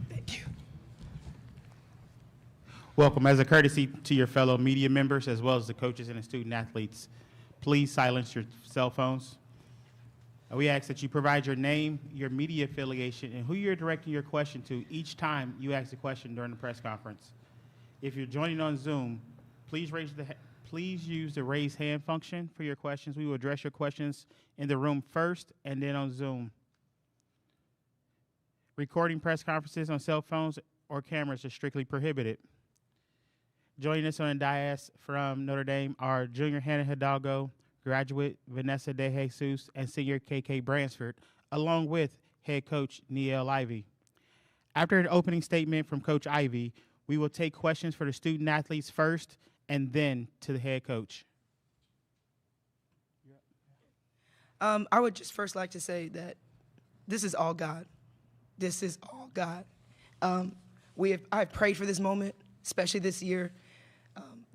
Thank you. Welcome. As a courtesy to your fellow media members, as well as the coaches and the student athletes, please silence your cell phones. We ask that you provide your name, your media affiliation, and who you're directing your question to each time you ask a question during the press conference. If you're joining on Zoom, please use the raise hand function for your questions. We will address your questions in the room first and then on Zoom. Recording press conferences on cell phones or cameras is strictly prohibited. Joining us on the dais from Notre Dame are junior Hannah Hidalgo, graduate Vanessa De Jesus, and senior KK Bransford, along with head coach Niele Ivey. After an opening statement from Coach Ivey, we will take questions for the student athletes first and then to the head coach. I would just first like to say that this is all God. This is all God. I've prayed for this moment, especially this year.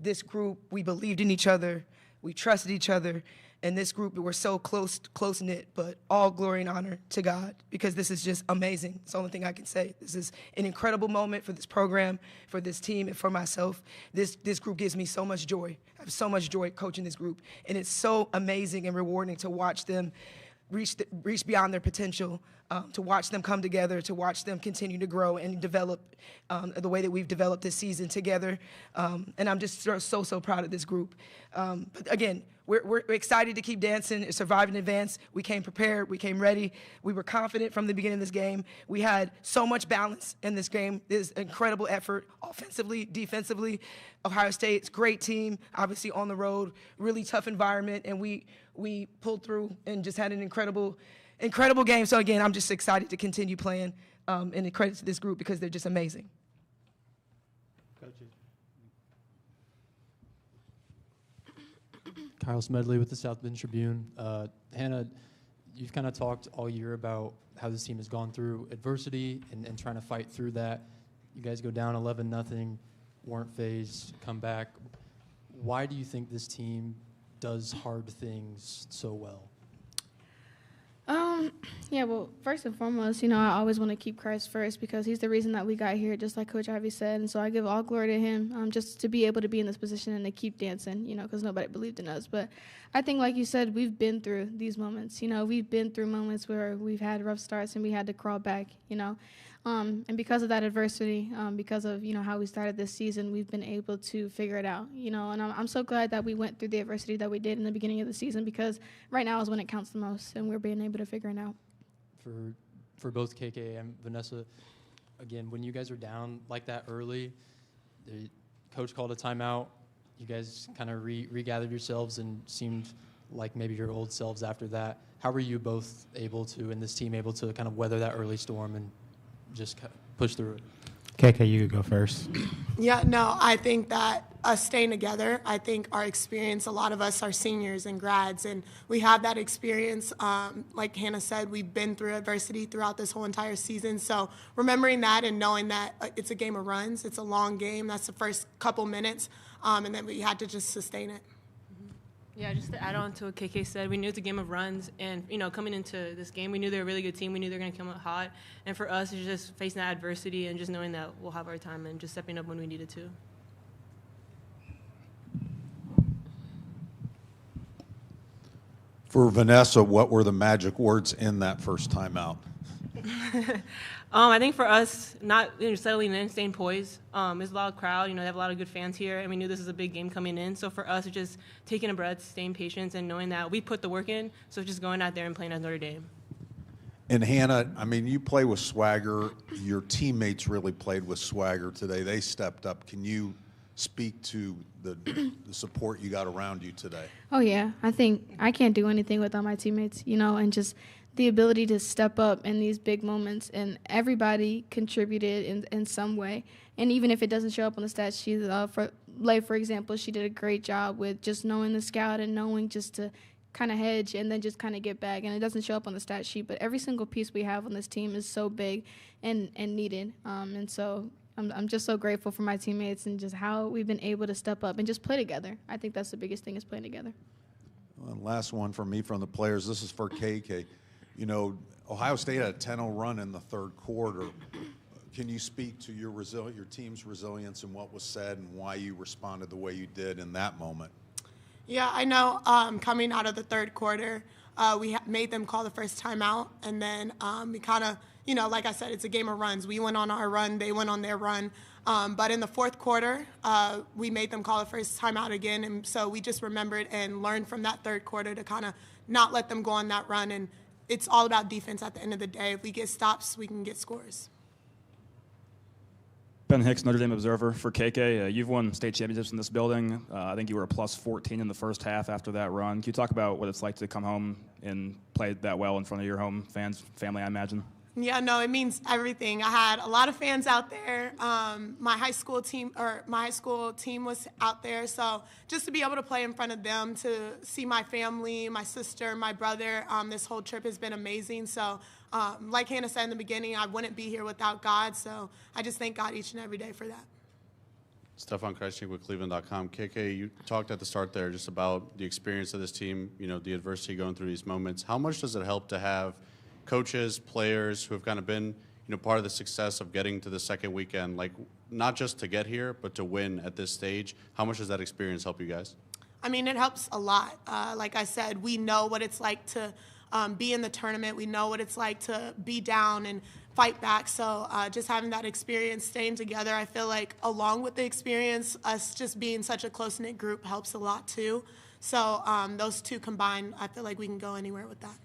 This group, we believed in each other. We trusted each other. And this group, we're so close-knit, but all glory and honor to God, because this is just amazing. It's the only thing I can say. This is an incredible moment for this program, for this team, and for myself. This group gives me so much joy. I have so much joy coaching this group. And it's so amazing and rewarding to watch them reach beyond their potential, to watch them come together, to watch them continue to grow and develop the way that we've developed this season together. And I'm just so proud of this group. But again, we're excited to keep dancing, survive in advance. We came prepared, we came ready. We were confident from the beginning of this game. We had so much balance in this game. There's incredible effort offensively, defensively. Ohio State's great team, obviously on the road, really tough environment, and we pulled through and just had an incredible game. So again, I'm just excited to continue playing, and a credit to this group because they're just amazing. Coaches. Kyle Smedley with the South Bend Tribune. Hannah, you've kind of talked all year about how this team has gone through adversity and trying to fight through that. You guys go down 11-0, weren't phased, come back. Why do you think this team does hard things so well? Yeah, well, first and foremost, I always want to keep Christ first because he's the reason that we got here, just like Coach Ivey said. And so I give all glory to him just to be able to be in this position and to keep dancing, because nobody believed in us. But I think, like you said, we've been through these moments. We've been through moments where we've had rough starts and we had to crawl back, And because of that adversity, because of, how we started this season, we've been able to figure it out, And I'm so glad that we went through the adversity that we did in the beginning of the season because right now is when it counts the most, and we're being able to figure it out. For both KK and Vanessa, again, when you guys are down like that early, the coach called a timeout. You guys kind of regathered yourselves and seemed like maybe your old selves after that. How were you both able to, and this team able to kind of weather that early storm and just push through it? KK, you could go first. Yeah, no, I think that us staying together, I think our experience, a lot of us are seniors and grads, and we have that experience. Like Hannah said, we've been through adversity throughout this whole entire season. So remembering that and knowing that it's a game of runs, it's a long game, that's the first couple minutes, and then we had to just sustain it. Yeah, just to add on to what KK said, we knew it's a game of runs, and coming into this game, we knew they were a really good team. We knew they were going to come out hot, and for us, it's just facing that adversity and just knowing that we'll have our time and just stepping up when we needed to. For Vanessa, what were the magic words in that first timeout? I think for us, not settling in, staying poised. There's a lot of crowd. They have a lot of good fans here, and we knew this was a big game coming in. So for us, it's just taking a breath, staying patient, and knowing that we put the work in. So just going out there and playing at Notre Dame. And Hannah, you play with swagger. Your teammates really played with swagger today. They stepped up. Can you speak to the support you got around you today? Oh, yeah. I think I can't do anything without my teammates, and just the ability to step up in these big moments, and everybody contributed in some way. And even if it doesn't show up on the stat sheet, for example, she did a great job with just knowing the scout and knowing just to kind of hedge and then just kind of get back. And it doesn't show up on the stat sheet, but every single piece we have on this team is so big and needed. And so I'm just so grateful for my teammates and just how we've been able to step up and just play together. I think that's the biggest thing is playing together. And last one for me from the players. This is for KK. You know, Ohio State had a 10-0 run in the third quarter. Can you speak to your team's resilience and what was said and why you responded the way you did in that moment? Yeah, I know coming out of the third quarter, we made them call the first timeout, and then we kind of, you know, like I said, it's a game of runs. We went on our run, they went on their run. But in the fourth quarter, we made them call the first timeout again, and so we just remembered and learned from that third quarter to kind of not let them go on that run. And it's all about defense at the end of the day. If we get stops, we can get scores. Ben Hicks, Notre Dame Observer for KK. You've won state championships in this building. I think you were a plus 14 in the first half after that run. Can you talk about what it's like to come home and play that well in front of your home fans, family, I imagine? Yeah, no, it means everything. I had a lot of fans out there. My high school team was out there. So just to be able to play in front of them, to see my family, my sister, my brother, this whole trip has been amazing. So like Hannah said in the beginning, I wouldn't be here without God. So I just thank God each and every day for that. Stefan Kreisnig with Cleveland.com. KK, you talked at the start there just about the experience of this team, you know, the adversity going through these moments. How much does it help to have coaches, players who have kind of been, you know, part of the success of getting to the second weekend, like not just to get here, but to win at this stage? How much does that experience help you guys? I mean, it helps a lot. Like I said, we know what it's like to be in the tournament. We know what it's like to be down and fight back. So just having that experience, staying together, I feel like along with the experience, us just being such a close-knit group helps a lot too. So those two combined, I feel like we can go anywhere with that.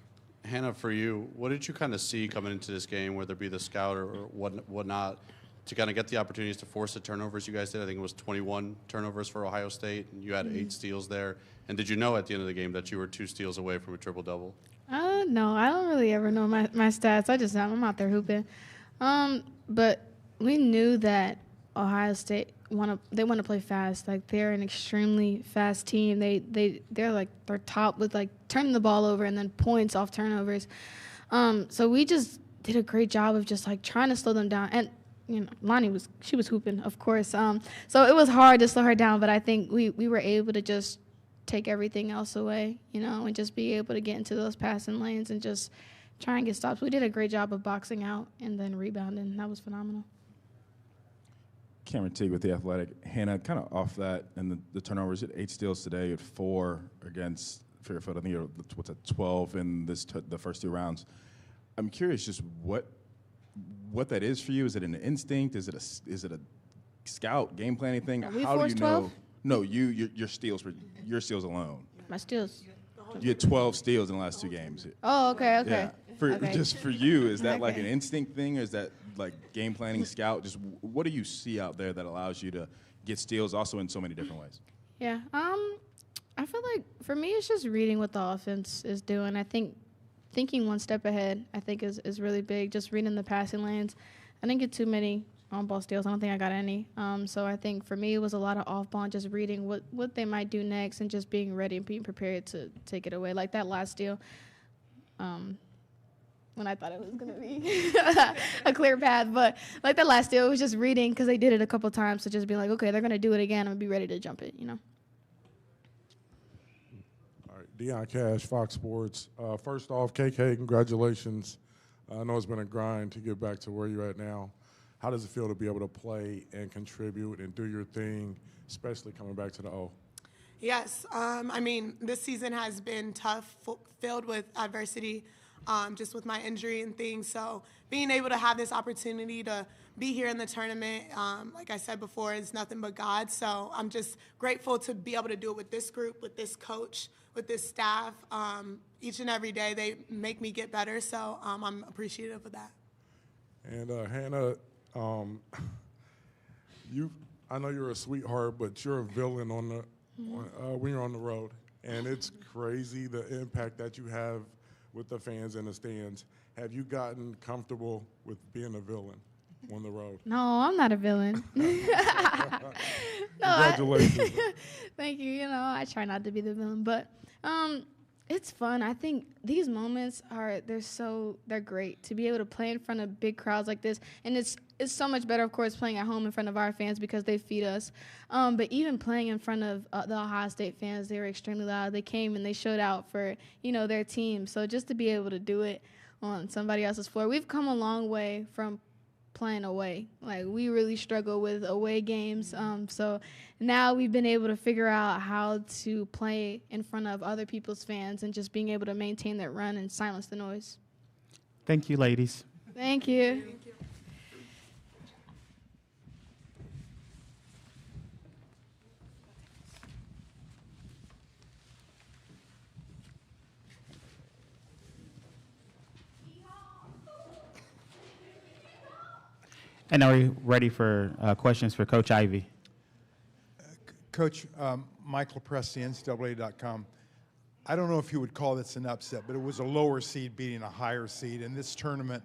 Hannah, for you, what did you kind of see coming into this game, whether it be the scout or whatnot, to kind of get the opportunities to force the turnovers you guys did? I think it was 21 turnovers for Ohio State, and you had 8 steals there. And did you know at the end of the game that you were 2 steals away from a triple-double? No, I don't really ever know my stats. I'm out there hooping. But we knew that Ohio State want to play fast. Like, they're an extremely fast team. They're top with like turning the ball over and then points off turnovers. So we just did a great job of just like trying to slow them down. And you know, Lonnie was hooping, of course. So it was hard to slow her down, but I think we were able to just take everything else away, you know, and just be able to get into those passing lanes and just try and get stops. We did a great job of boxing out and then rebounding. That was phenomenal. Cameron Teague with The Athletic. Hannah, kind of off that, and the turnovers, you had 8 steals today, you had 4 against Fairfield. I think you're, 12 in the first 2 rounds. I'm curious just what that is for you. Is it an instinct? Is it a scout game planning thing? Are we How do you forced know? 12? No, your steals alone. My steals. You had 12 steals in the last 2 games. Oh, okay. Yeah. Okay. Just for you, is that like Okay. an instinct thing, or is that like game planning, scout? Just what do you see out there that allows you to get steals also in so many different ways? Yeah. I feel like for me, it's just reading what the offense is doing. I think thinking one step ahead, I think is really big. Just reading the passing lanes. I didn't get too many on-ball steals. I don't think I got any. So I think for me, it was a lot of off-ball, just reading what they might do next and just being ready and being prepared to take it away. Like that last steal, when I thought it was going to be a clear path. But like that last steal, it was just reading because they did it a couple times. So just be like, okay, they're going to do it again. I'm going to be ready to jump it, you know. All right, Deion Cash, Fox Sports. First off, KK, congratulations. I know it's been a grind to get back to where you're at now. How does it feel to be able to play and contribute and do your thing, especially coming back to the O? Yes, I mean, this season has been tough, filled with adversity, just with my injury and things. So being able to have this opportunity to be here in the tournament, like I said before, is nothing but God. So I'm just grateful to be able to do it with this group, with this coach, with this staff. Each and every day they make me get better, so I'm appreciative of that. And Hannah, I know you're a sweetheart, but you're a villain when you're on the road. And it's crazy the impact that you have with the fans in the stands. Have you gotten comfortable with being a villain on the road? No, I'm not a villain. Congratulations. Thank you. You know, I try not to be the villain, but It's fun. I think these moments they're great to be able to play in front of big crowds like this, and it's so much better, of course, playing at home in front of our fans because they feed us. But even playing in front of the Ohio State fans, they were extremely loud. They came and they showed out for their team. So just to be able to do it on somebody else's floor, we've come a long way from playing away. Like, we really struggle with away games. So now we've been able to figure out how to play in front of other people's fans and just being able to maintain that run and silence the noise. Thank you, ladies. Thank you. And are we ready for questions for Coach Ivey? Coach, Michael Presti, NCAA.com. I don't know if you would call this an upset, but it was a lower seed beating a higher seed, and this tournament,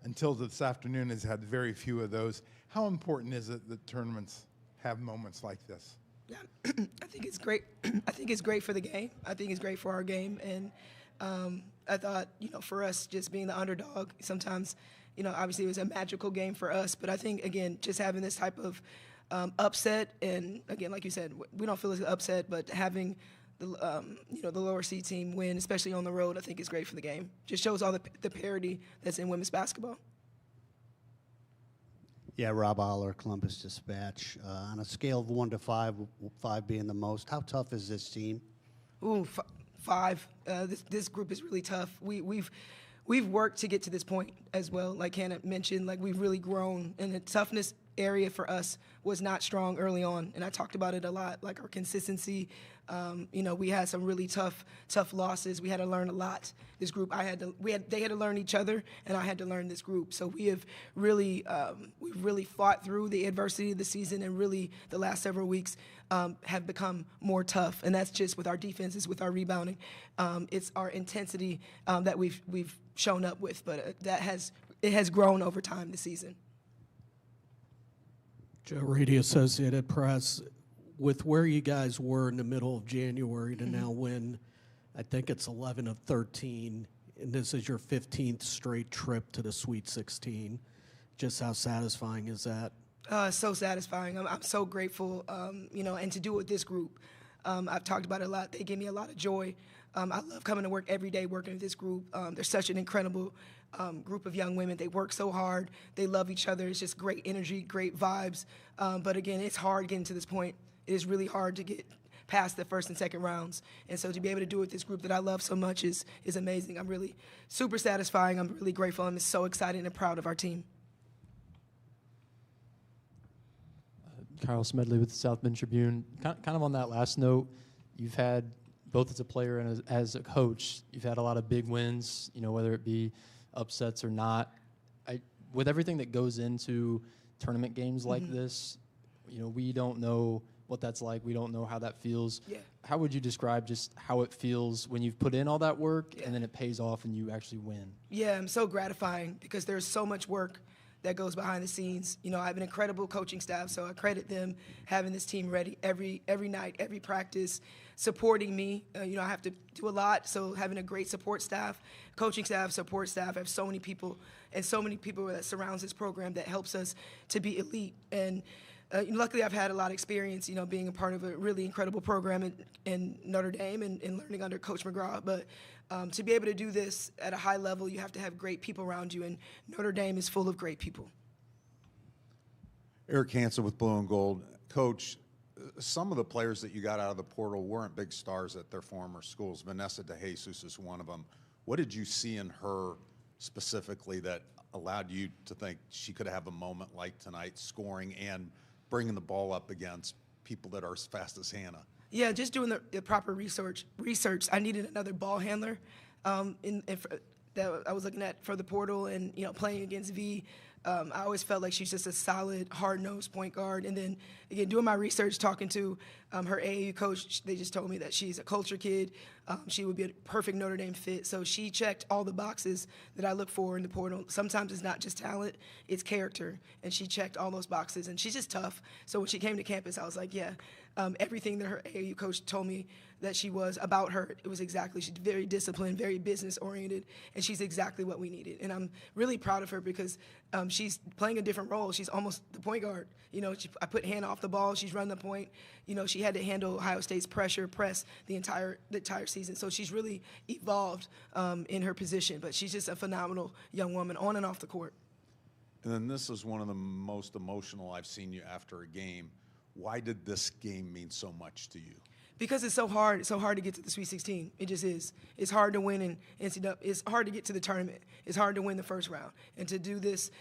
until this afternoon, has had very few of those. How important is it that tournaments have moments like this? Yeah, I think it's great. I think it's great for the game. I think it's great for our game, and I thought, for us just being the underdog, sometimes, obviously it was a magical game for us, but I think, again, just having this type of upset, and again, like you said, we don't feel it's an upset, but having the lower seed team win, especially on the road, I think is great for the game. Just shows all the parity that's in women's basketball. Yeah, Rob Aller, Columbus Dispatch. On a scale of 1 to 5, 5 being the most, how tough is this team? Ooh, 5. This group is really tough. We've worked to get to this point as well. Like Hannah mentioned, like, we've really grown, and the toughness area for us was not strong early on, and I talked about it a lot, like our consistency. We had some really tough losses. We had to learn a lot. This group, they had to learn each other, and I had to learn this group. So we've really fought through the adversity of the season, and really the last several weeks have become more tough. And that's just with our defenses, with our rebounding. It's our intensity that we've shown up with, but it has grown over time this season. Joe Reedy, Associated Press. With where you guys were in the middle of January to now win, I think it's 11 of 13, and this is your 15th straight trip to the Sweet 16. Just how satisfying is that? So satisfying. I'm so grateful, and to do it with this group. I've talked about it a lot. They give me a lot of joy. I love coming to work every day working with this group. They're such an incredible group of young women. They work so hard. They love each other. It's just great energy, great vibes. But again, it's hard getting to this point. It is really hard to get past the first and second rounds. And so to be able to do it with this group that I love so much is amazing. I'm really super satisfying. I'm really grateful. I'm so excited and proud of our team. Kyle Smedley with the South Bend Tribune. Kind of on that last note, you've had, both as a player and as a coach, you've had a lot of big wins, whether it be upsets or not. With everything that goes into tournament games like this, we don't know what that's like. We don't know how that feels. Yeah. How would you describe just how it feels when you've put in all that work and then it pays off and you actually win? Yeah, I'm so gratifying because there's so much work that goes behind the scenes. I have an incredible coaching staff, so I credit them having this team ready every night, every practice, supporting me. I have to do a lot, so having a great support staff, coaching staff, support staff, I have so many people that surrounds this program that helps us to be elite. And luckily, I've had a lot of experience, being a part of a really incredible program in Notre Dame and learning under Coach McGuff. But to be able to do this at a high level, you have to have great people around you, and Notre Dame is full of great people. Eric Hansen with Blue and Gold. Coach, some of the players that you got out of the portal weren't big stars at their former schools. Vanessa DeJesus is one of them. What did you see in her specifically that allowed you to think she could have a moment like tonight, scoring and bringing the ball up against people that are as fast as Hannah? Yeah, just doing the proper research. I needed another ball handler that I was looking at for the portal, and playing against V. I always felt like she's just a solid, hard-nosed point guard. And then, again, doing my research, talking to her AAU coach, they just told me that she's a culture kid. She would be a perfect Notre Dame fit. So she checked all the boxes that I look for in the portal. Sometimes it's not just talent, it's character. And she checked all those boxes. And she's just tough. So when she came to campus, I was like, yeah, everything that her AAU coach told me that she was about her. It was exactly, she's very disciplined, very business oriented, and she's exactly what we needed. And I'm really proud of her because she's playing a different role. She's almost the point guard. You know, I put Hannah off the ball. She's run the point. You know, she had to handle Ohio State's press the entire season. So she's really evolved in her position. But she's just a phenomenal young woman on and off the court. And then this is one of the most emotional I've seen you after a game. Why did this game mean so much to you? Because it's so hard. It's so hard to get to the Sweet 16. It just is. It's hard to win in NCAA. It's hard to get to the tournament. It's hard to win the first round. And to do this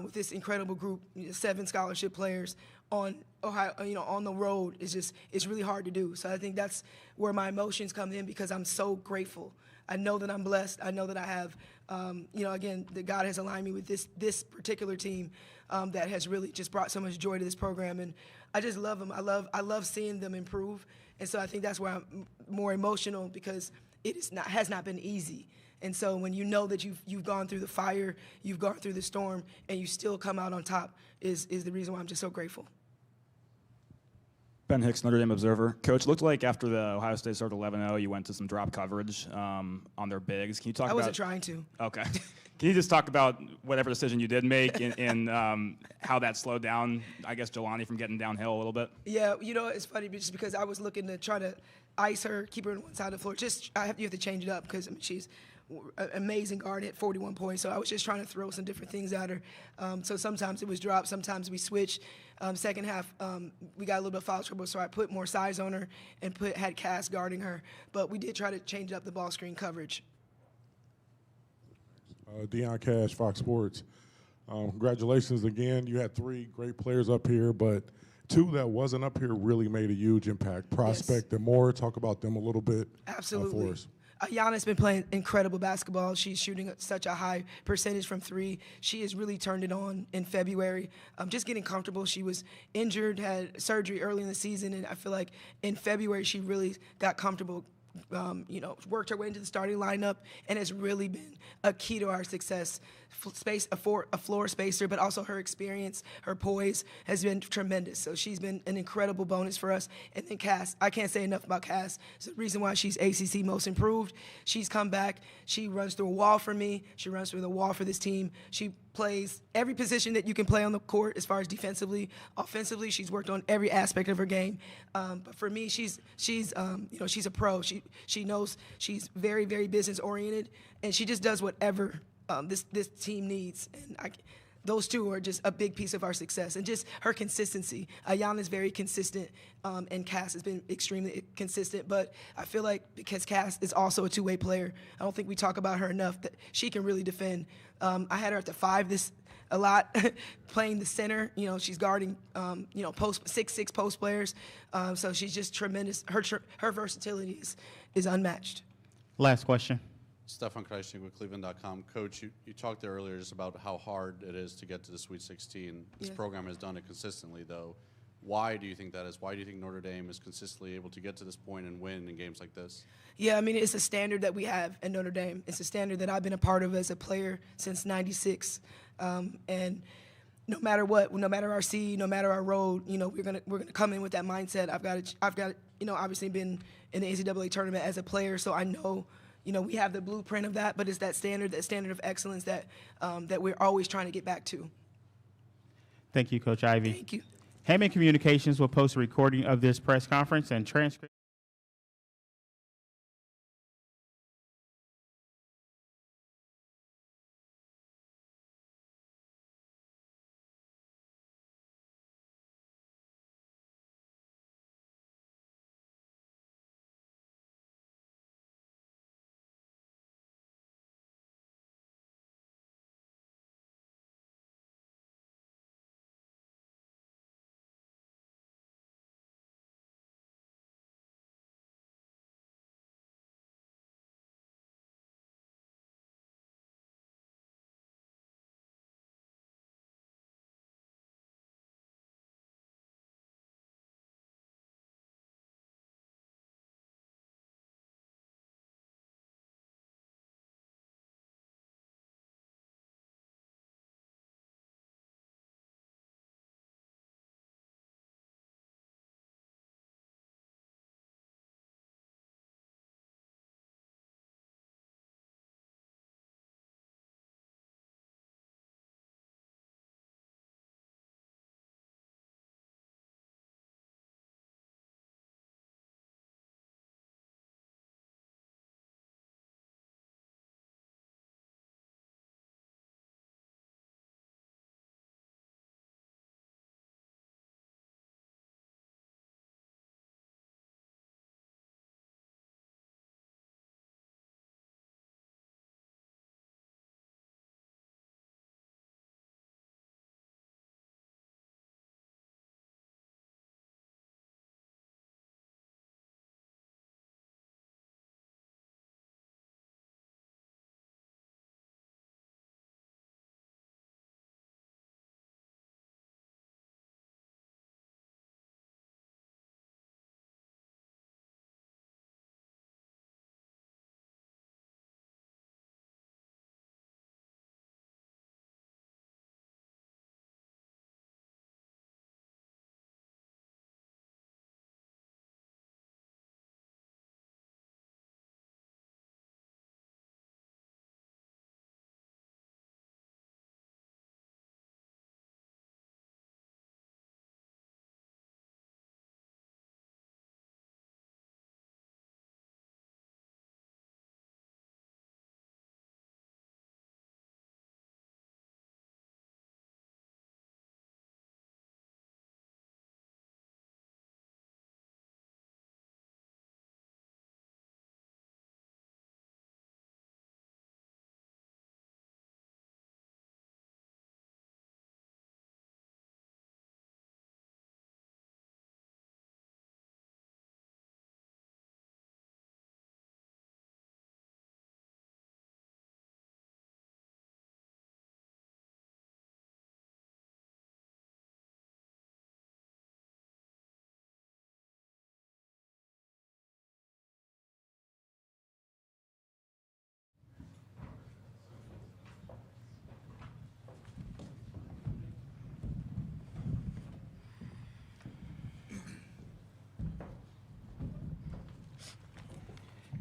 with this incredible group, 7 scholarship players on Ohio, on the road, it's really hard to do. So I think that's where my emotions come in because I'm so grateful. I know that I'm blessed. I know that I have, again, that God has aligned me with this particular team that has really just brought so much joy to this program. And I just love them. I love seeing them improve. And so I think that's where I'm more emotional because has not been easy. And so when you know that you've gone through the fire, you've gone through the storm, and you still come out on top is the reason why I'm just so grateful. Ben Hicks, Notre Dame Observer. Coach, looked like after the Ohio State started 11-0, you went to some drop coverage on their bigs. Can you talk about? I wasn't trying to. Okay. Can you just talk about whatever decision you did make and how that slowed down, I guess, Jelani from getting downhill a little bit? Yeah, it's funny just because I was looking to try to ice her, keep her on one side of the floor. You have to change it up because she's an amazing guard, hit 41 points. So I was just trying to throw some different things at her. So sometimes it was drop, sometimes we switched. Second half, we got a little bit of foul trouble, so I put more size on her and had Cass guarding her. But we did try to change up the ball screen coverage. Deion Cash, Fox Sports. Congratulations again. You had 3 great players up here, but 2 that wasn't up here really made a huge impact. Prospect and Moore, talk about them a little bit. Absolutely. For us. Ayana's been playing incredible basketball. She's shooting such a high percentage from 3. She has really turned it on in February. Just getting comfortable. She was injured, had surgery early in the season, and I feel like in February she really got comfortable. Worked her way into the starting lineup and has really been a key to our success. A floor spacer, but also her experience, her poise has been tremendous. So she's been an incredible bonus for us. And then Cass, I can't say enough about Cass. It's the reason why she's ACC most improved. She's come back. She runs through a wall for me. She runs through the wall for this team. She plays every position that you can play on the court as far as defensively. Offensively, she's worked on every aspect of her game. But for me, she's a pro. She knows she's very, very business oriented, and she just does whatever this team needs. And those 2 are just a big piece of our success. And just her consistency. Ayana's very consistent, and Cass has been extremely consistent. But I feel like because Cass is also a 2-way player, I don't think we talk about her enough, that she can really defend. I had her at the 5 a lot, playing the center. She's guarding, 6'6" post players. So she's just tremendous. Her versatility is unmatched. Last question. Stefan Kreisnig with Cleveland.com. Coach, you talked there earlier just about how hard it is to get to the Sweet 16. This program has done it consistently, though. Why do you think that is? Why do you think Notre Dame is consistently able to get to this point and win in games like this? Yeah, I mean, it's a standard that we have at Notre Dame. It's a standard that I've been a part of as a player since '96. And no matter what, no matter our seed, no matter our road, we're gonna come in with that mindset. I've got obviously been in the NCAA tournament as a player, so I know. We have the blueprint of that, but it's that standard of excellence that we're always trying to get back to. Thank you, Coach Ivey. Thank you. Hammond Communications will post a recording of this press conference and transcript.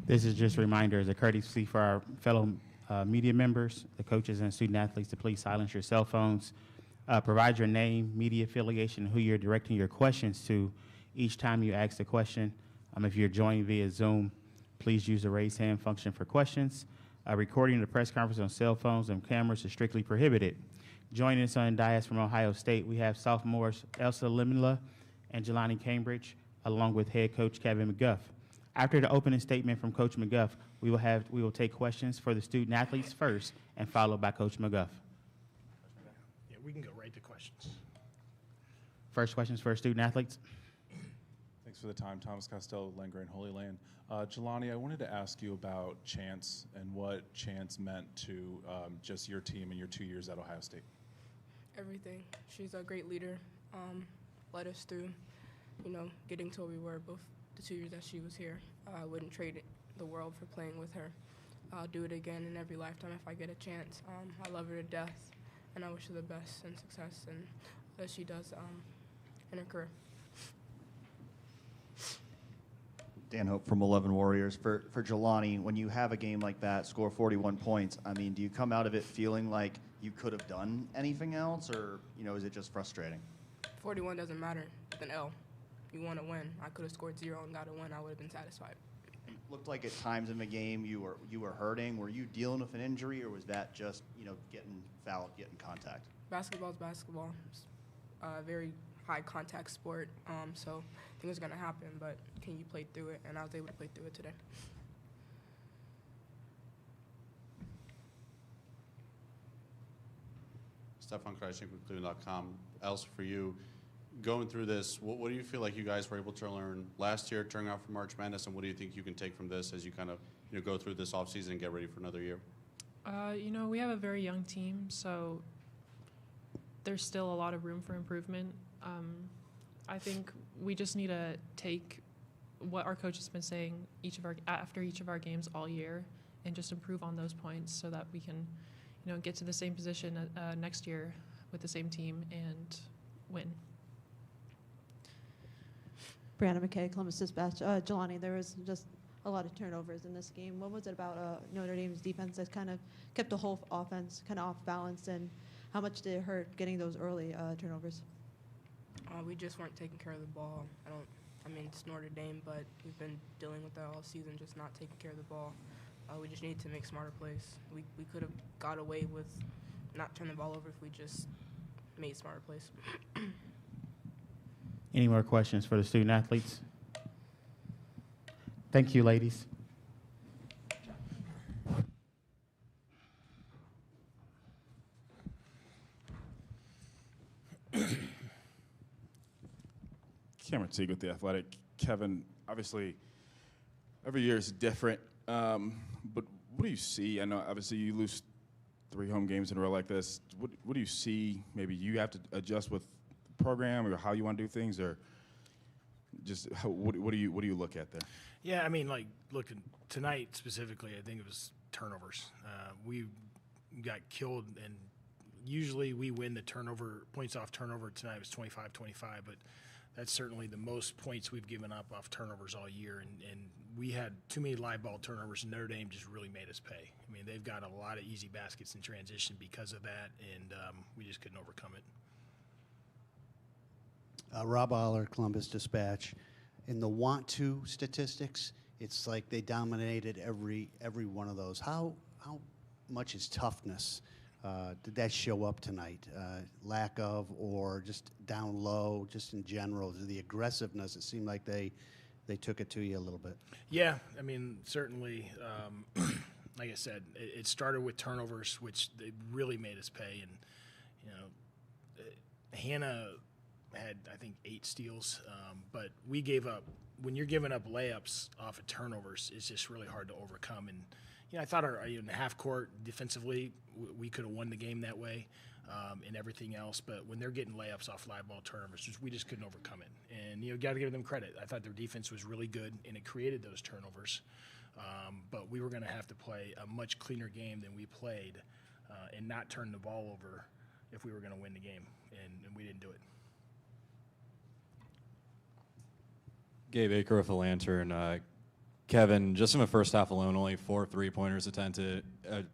This is just a reminder as a courtesy for our fellow media members, the coaches and student athletes to please silence your cell phones. Provide your name, media affiliation, who you're directing your questions to each time you ask the question. If you're joining via Zoom, please use the raise hand function for questions. Recording the press conference on cell phones and cameras is strictly prohibited. Joining us on dais from Ohio State, we have sophomores Elsa Limla and Jelani Cambridge, along with head coach Kevin McGuff. After the opening statement from Coach McGuff, we will take questions for the student athletes first and followed by Coach McGuff. Yeah, we can go right to questions. First questions for student athletes. Thanks for the time. Thomas Costello, Langer and Holy Land. Jelani, I wanted to ask you about Chance and what Chance meant to just your team in your 2 years at Ohio State. Everything. She's a great leader. Led us through, getting to where we were both the 2 years that she was here. I wouldn't trade the world for playing with her. I'll do it again in every lifetime if I get a chance. I love her to death, and I wish her the best and success and that she does in her career. Dan Hope from 11 Warriors. For Jelani, when you have a game like that, score 41 points, I mean, do you come out of it feeling like you could have done anything else, or, is it just frustrating? 41 doesn't matter with an L. You want to win. I could have scored 0 and got a win. I would have been satisfied. It looked like at times in the game you were hurting. Were you dealing with an injury, or was that just, getting fouled, getting contact? Basketball's basketball. It's a very high contact sport, so I think it's going to happen, but can you play through it? And I was able to play through it today. Stefan Kreisnik with Cleveland.com. Else for you, going through this, what do you feel like you guys were able to learn last year, turning out for March Madness, and what do you think you can take from this as you kind of go through this offseason and get ready for another year? We have a very young team, so there's still a lot of room for improvement. I think we just need to take what our coach has been saying after each of our games all year and just improve on those points so that we can, get to the same position next year with the same team and win. Brianna McKay, Columbus Dispatch. Jelani, there was just a lot of turnovers in this game. What was it about Notre Dame's defense that kind of kept the whole offense kind of off balance, and how much did it hurt getting those early turnovers? We just weren't taking care of the ball. It's Notre Dame, but we've been dealing with that all season, just not taking care of the ball. We just need to make smarter plays. We could have got away with not turning the ball over if we just made smarter plays. Any more questions for the student athletes? Thank you, ladies. Cameron Teague with The Athletic. Kevin, obviously, every year is different, but what do you see? I know, obviously, you lose 3 home games in a row like this. What do you see? Maybe you have to adjust with the program or how you want to do things, or just what do you look at there? Yeah, looking tonight specifically, I think it was turnovers. We got killed, and usually we win the points off turnover. Tonight it was 25-25, but that's certainly the most points we've given up off turnovers all year, and we had too many live ball turnovers, and Notre Dame just really made us pay. They've got a lot of easy baskets in transition because of that, and we just couldn't overcome it. Rob Aller, Columbus Dispatch. In the want-to statistics, it's like they dominated every one of those. How much is toughness? Did that show up tonight? Lack of, or just down low, just in general? The aggressiveness, it seemed like they took it to you a little bit. Yeah, certainly, like I said, it started with turnovers, which they really made us pay. And, Hannah had, I think, 8 steals, but we gave up. When you're giving up layups off of turnovers, it's just really hard to overcome. And, I thought in the half court defensively, we could have won the game that way, and everything else. But when they're getting layups off live ball turnovers, we just couldn't overcome it. And got to give them credit. I thought their defense was really good, and it created those turnovers. But we were going to have to play a much cleaner game than we played, and not turn the ball over if we were going to win the game, and we didn't do it. Gabe Aker with the Lantern. Kevin, just in the first half alone, only 4 3-pointers attempted. I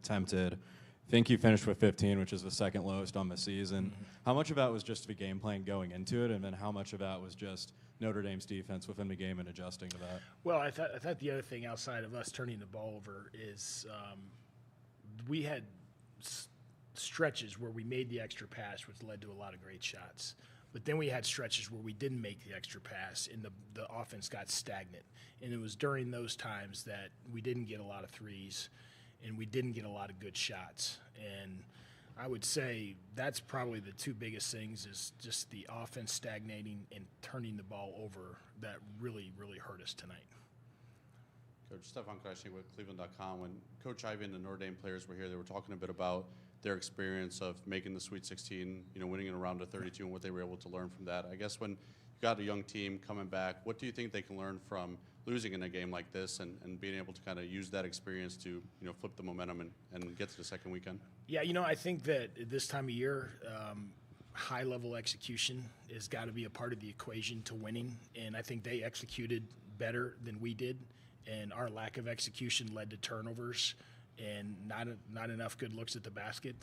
think you finished with 15, which is the second lowest on the season. How much of that was just the game plan going into it, and then how much of that was just Notre Dame's defense within the game and adjusting to that? Well, I thought the other thing outside of us turning the ball over is we had stretches where we made the extra pass, which led to a lot of great shots. But then we had stretches where we didn't make the extra pass, and the offense got stagnant. And it was during those times that we didn't get a lot of threes, and we didn't get a lot of good shots. And I would say that's probably the two biggest things, is just the offense stagnating and turning the ball over that really, really hurt us tonight. Coach Stefan Krajcik with Cleveland.com. When Coach Ivey and the Notre Dame players were here, they were talking a bit about their experience of making the Sweet 16, winning in a round of 32, and what they were able to learn from that. I guess when you got a young team coming back, what do you think they can learn from losing in a game like this and being able to kind of use that experience to flip the momentum and get to the second weekend? Yeah, I think that at this time of year, high-level execution has got to be a part of the equation to winning, and I think they executed better than we did, and our lack of execution led to turnovers and not enough good looks at the basket.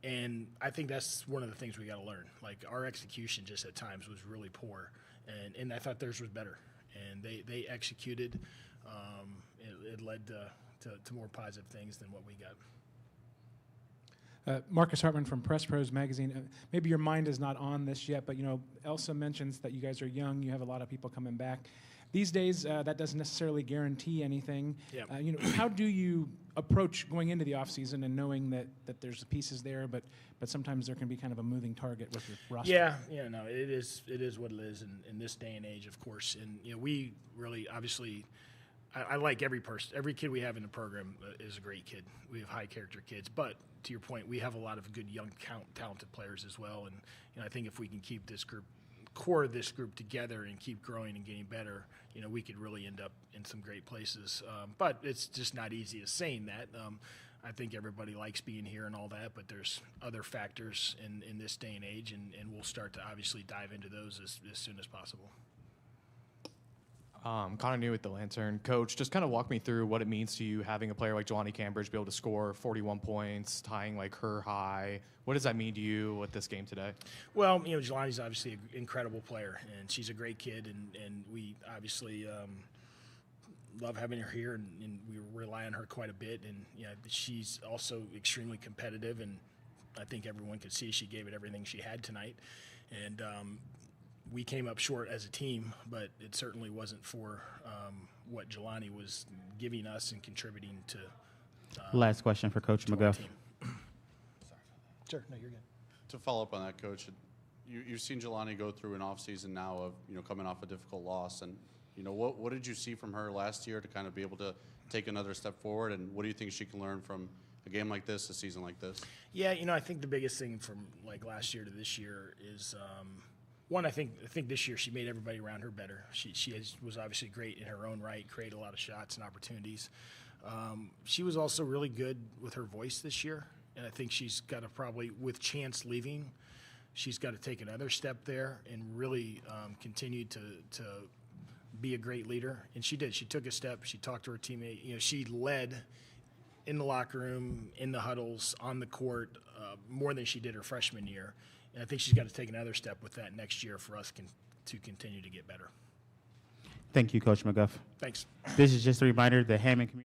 And I think that's one of the things we got to learn. Like, our execution just at times was really poor, and I thought theirs was better. And they executed. It led to more positive things than what we got. Marcus Hartman from Press Pros Magazine. Maybe your mind is not on this yet, but Elsa mentions that you guys are young. You have a lot of people coming back. These days, that doesn't necessarily guarantee anything. Yep. How do you approach going into the offseason and knowing that there's pieces there, but sometimes there can be kind of a moving target with your roster? Yeah, no, it is what it is in this day and age, of course. And we really, obviously, I like every person. Every kid we have in the program is a great kid. We have high character kids, but to your point, we have a lot of good young talented players as well. And I think if we can keep this core of this group together and keep growing and getting better, we could really end up in some great places. But it's just not easy as saying that. I think everybody likes being here and all that, but there's other factors in this day and age, and we'll start to obviously dive into those as soon as possible. Connor New with the Lantern. Coach, just kind of walk me through what it means to you having a player like Jelani Cambridge be able to score 41 points, tying like her high. What does that mean to you with this game today? Well, Jelani's obviously an incredible player, and she's a great kid, and we obviously love having her here, and we rely on her quite a bit. And she's also extremely competitive, and I think everyone could see she gave it everything she had tonight. And we came up short as a team, but it certainly wasn't for what Jelani was giving us and contributing to. Last question for Coach McGuff. Sure, no, you're good. To follow up on that, Coach, you've seen Jelani go through an offseason now of coming off a difficult loss, and what did you see from her last year to kind of be able to take another step forward, and what do you think she can learn from a game like this, a season like this? Yeah, I think the biggest thing from like last year to this year is. One, I think this year she made everybody around her better. She was obviously great in her own right, created a lot of shots and opportunities. She was also really good with her voice this year, and I think she's got to probably, with Chance leaving, she's got to take another step there and really continue to be a great leader. And she did. She took a step. She talked to her teammate. She led in the locker room, in the huddles, on the court, more than she did her freshman year. And I think she's got to take another step with that next year for us to continue to get better. Thank you, Coach McGuff. Thanks. This is just a reminder, the Hammond community